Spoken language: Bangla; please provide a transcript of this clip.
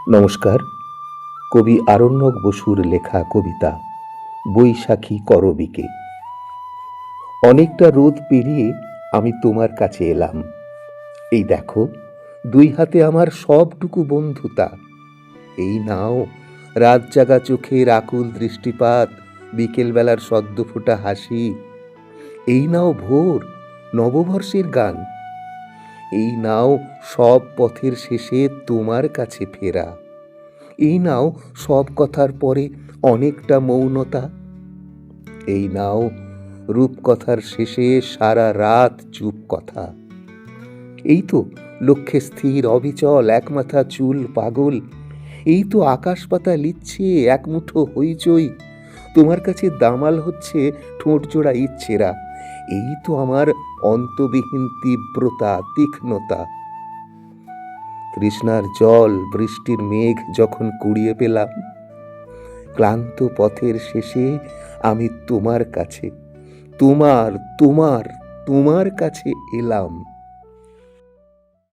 নমস্কার। কবি আরণ্যক বসুর লেখা কবিতা বৈশাখী করবিকে। অনেকটা রোদ পেরিয়ে আমি তোমার কাছে এলাম। এই দেখো, দুই হাতে আমার সবটুকু বন্ধুতা। এই নাও রাত জাগা চোখের আকুল দৃষ্টিপাত, বিকেলবেলার সদ্য ফোটা হাসি। এই নাও ভোর, নববর্ষের গান। এই নাও সব পথের শেষে তোমার কাছে ফেরা। এই নাও সব কথার পরে অনেকটা মৌনতা। এই নাও রূপকথার শেষে সারা রাত চুপ কথা। এই তো লক্ষ্যে স্থির অবিচল একমাথা চুল পাগল। এই তো আকাশ পাতাল ইচ্ছে এক মুঠো হইচই। তোমার কাছে দামাল হচ্ছে ঠোঁট জোড়া ইচ্ছেরা। এই তো আমার অন্তবিহীন তীব্রতা তীক্ষ্ণতা। তৃষ্ণার জল বৃষ্টির মেঘ যখন কুড়িয়ে পেলাম, ক্লান্ত পথের শেষে আমি তোমার কাছে, তোমার তোমার তোমার কাছে এলাম।